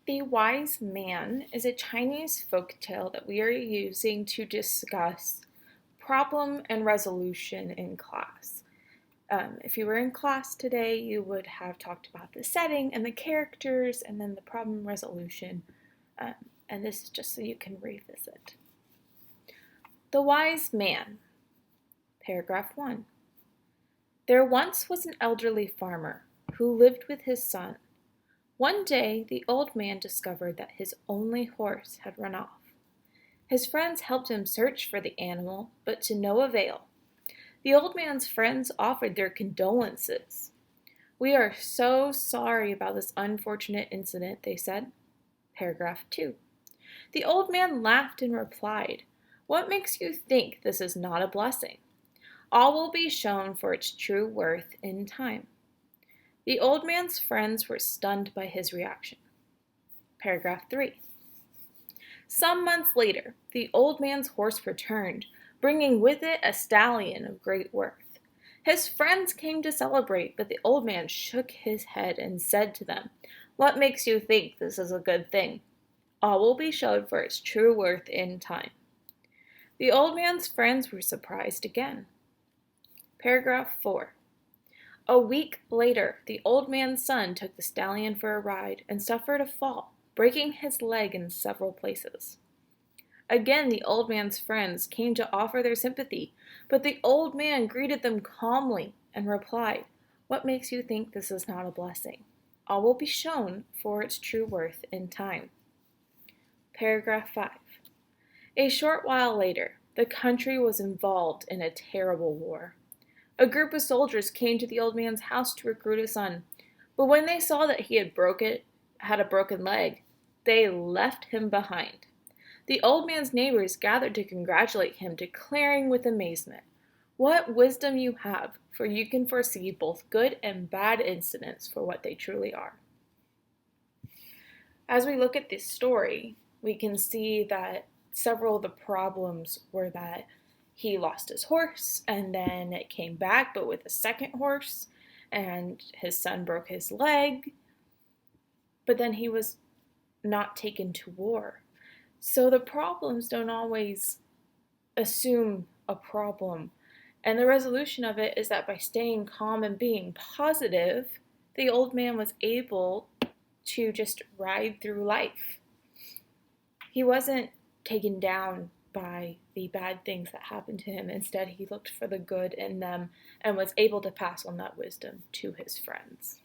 The Wise Man is a Chinese folk tale that we are using to discuss problem and resolution in class. If you were in class today, you would have talked about the setting and the characters and then the problem resolution. Um, and this is just so you can revisit. The Wise Man, paragraph 1. There once was an elderly farmer who lived with his son. One day, the old man discovered that his only horse had run off. His friends helped him search for the animal, but to no avail. The old man's friends offered their condolences. "We are so sorry about this unfortunate incident," they said. Paragraph 2. The old man laughed and replied, "What makes you think this is not a blessing? All will be shown for its true worth in time." The old man's friends were stunned by his reaction. Paragraph 3. Some months later, the old man's horse returned, bringing with it a stallion of great worth. His friends came to celebrate, but the old man shook his head and said to them, "What makes you think this is a good thing? All will be shown for its true worth in time." The old man's friends were surprised again. Paragraph 4. A week later, the old man's son took the stallion for a ride and suffered a fall, breaking his leg in several places. Again, the old man's friends came to offer their sympathy, but the old man greeted them calmly and replied, "What makes you think this is not a blessing? All will be shown for its true worth in time." Paragraph 5. A short while later, the country was involved in a terrible war. A group of soldiers came to the old man's house to recruit a son, but when they saw that he had a broken leg, they left him behind. The old man's neighbors gathered to congratulate him, declaring with amazement, "What wisdom you have, for you can foresee both good and bad incidents for what they truly are." As we look at this story, we can see that several of the problems were that he lost his horse, and then it came back, but with a second horse, and his son broke his leg, but then he was not taken to war. So the problems don't always assume a problem, and the resolution of it is that by staying calm and being positive, the old man was able to just ride through life. He wasn't taken down by the bad things that happened to him. Instead, he looked for the good in them and was able to pass on that wisdom to his friends.